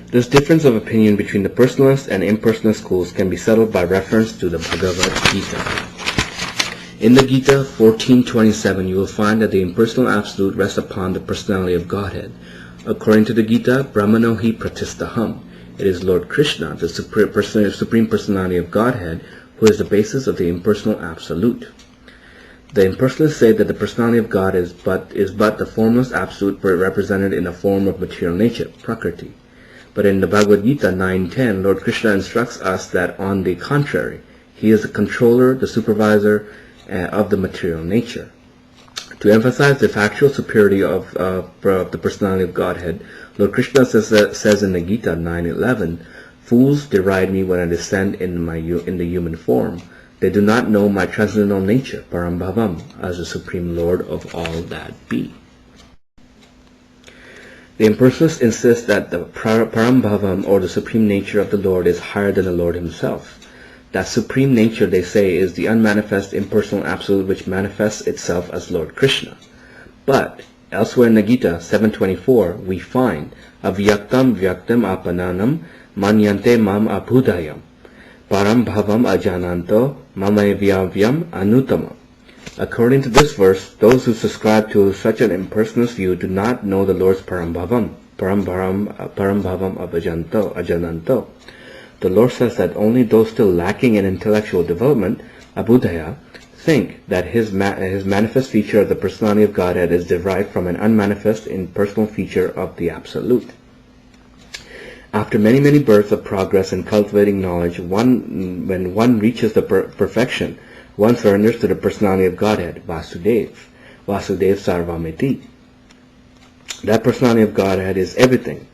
This difference of opinion between the personalist and impersonalist schools can be settled by reference to the Bhagavad Gita. In the Gita 14:27, you will find that the impersonal absolute rests upon the personality of Godhead. According to the Gita, Brahmano hi pratistaham. It is Lord Krishna, the supreme personality of Godhead, who is the basis of the impersonal absolute. The impersonalists say that the personality of God is but the formless absolute represented in a form of material nature, prakriti. But in the Bhagavad Gita 9:10, Lord Krishna instructs us that on the contrary, he is the controller, the supervisor of the material nature. To emphasize the factual superiority of the personality of Godhead, Lord Krishna says in the Gita 9:11, "Fools deride me when I descend in the human form. They do not know my transcendental nature, Parambhavam, as the Supreme Lord of all that be." The impersonalists insist that the Parambhavam, or the supreme nature of the Lord, is higher than the Lord himself. That supreme nature, they say, is the unmanifest impersonal absolute which manifests itself as Lord Krishna. But elsewhere in the Gita 7:24, we find avyaktam vyaktam apananam manyante mam abhudayam parambhavam ajananto mamayavyam anutama. According to this verse, those who subscribe to such an impersonalist view do not know the Lord's parambhavam ajananto. The Lord says that only those still lacking in intellectual development, abhudaya, think that his manifest feature of the personality of Godhead is derived from an unmanifest impersonal feature of the Absolute. After many, many births of progress in cultivating knowledge, when one reaches the perfection, one surrenders to the personality of Godhead, Vasudev Sarvamiti. That personality of Godhead is everything.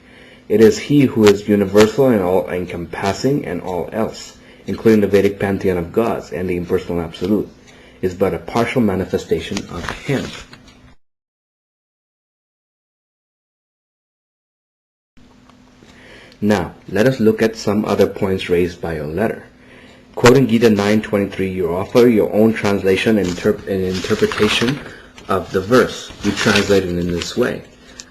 It is he who is universal and all-encompassing, and all else, including the Vedic pantheon of gods and the impersonal absolute, is but a partial manifestation of him. Now, let us look at some other points raised by your letter. Quoting Gita 9:23, you offer your own translation and interpretation of the verse. You translate it in this way.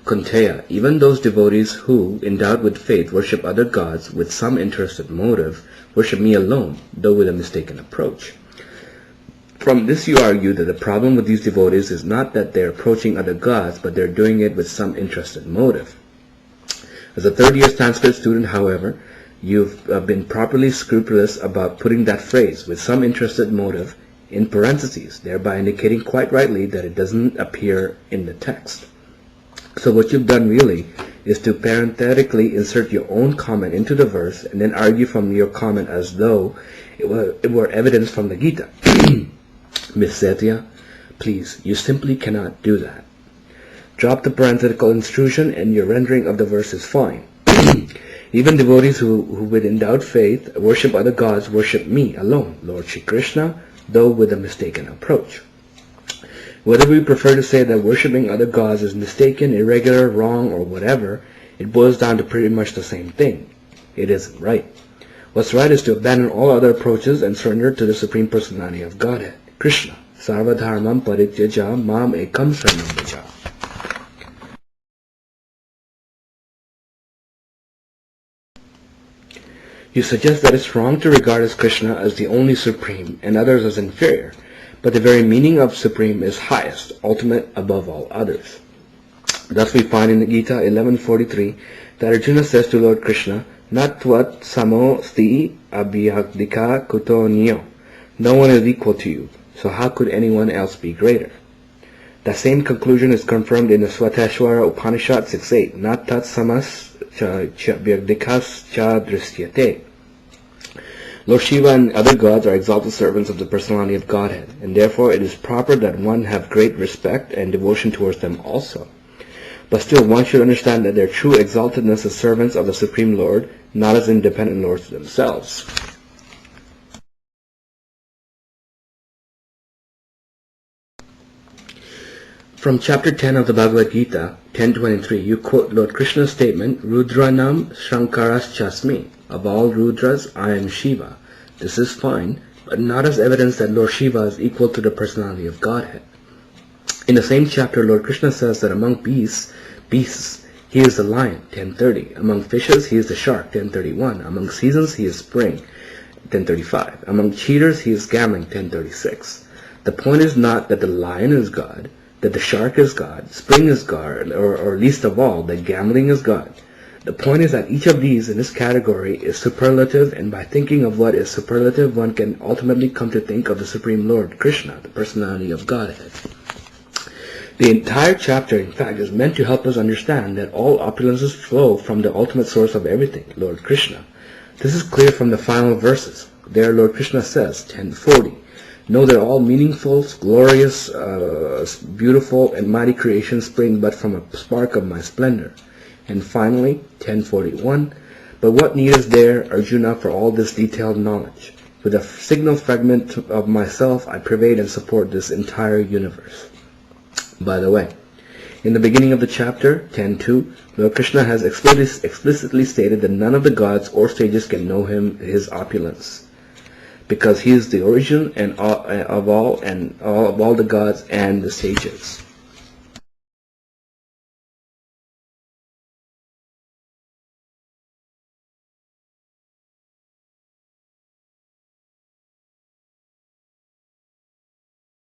Kunteya, even those devotees who, endowed with faith, worship other gods with some interested motive, worship me alone, though with a mistaken approach. From this you argue that the problem with these devotees is not that they're approaching other gods, but they're doing it with some interested motive. As a third-year Sanskrit student, however, you've been properly scrupulous about putting that phrase, with some interested motive, in parentheses, thereby indicating quite rightly that it doesn't appear in the text. So what you've done really is to parenthetically insert your own comment into the verse and then argue from your comment as though it were evidence from the Gita. Miss Sethia, please, you simply cannot do that. Drop the parenthetical intrusion and your rendering of the verse is fine. Even devotees who with endowed faith worship other gods worship me alone, Lord Shri Krishna, though with a mistaken approach. Whether we prefer to say that worshipping other gods is mistaken, irregular, wrong, or whatever, it boils down to pretty much the same thing. It isn't right. What's right is to abandon all other approaches and surrender to the Supreme Personality of Godhead, Krishna. Sarvadharmam parityaja mam ekam saranam vraja. You suggest that it's wrong to regard as Krishna as the only supreme and others as inferior, but the very meaning of supreme is highest, ultimate, above all others. Thus we find in the Gita 11:43 that Arjuna says to Lord Krishna, "Nat tvat samo sti abhyagdika kuto niyo." No one is equal to you, so how could anyone else be greater? The same conclusion is confirmed in the Svateshwara Upanishad 6.8, "Nat tat samas chabhyagdikas cha drishyate." Lord Shiva and other gods are exalted servants of the personality of Godhead, and therefore it is proper that one have great respect and devotion towards them also. But still, one should understand that their true exaltedness as servants of the Supreme Lord, not as independent lords themselves. From chapter 10 of the Bhagavad Gita, 10:23, you quote Lord Krishna's statement, "Rudranam Shankaras Chasmi." Of all Rudras, I am Shiva. This is fine, but not as evidence that Lord Shiva is equal to the personality of Godhead. In the same chapter, Lord Krishna says that among beasts, he is the lion, 10:30. Among fishes, he is the shark, 10:31. Among seasons, he is spring, 10:35. Among cheaters, he is gambling, 10:36. The point is not that the lion is God, that the shark is God, spring is God, or least of all, that gambling is God. The point is that each of these in this category is superlative, and by thinking of what is superlative, one can ultimately come to think of the Supreme Lord, Krishna, the personality of Godhead. The entire chapter, in fact, is meant to help us understand that all opulences flow from the ultimate source of everything, Lord Krishna. This is clear from the final verses. There, Lord Krishna says, 10:40, know that all meaningful, glorious, beautiful, and mighty creations spring but from a spark of my splendor. And finally, 10:41, but what need is there, Arjuna, for all this detailed knowledge? With a signal fragment of myself, I pervade and support this entire universe. By the way, in the beginning of the chapter, 10:2, Lord Krishna has explicitly stated that none of the gods or sages can know him, his opulence, because he is the origin of all the gods and the sages.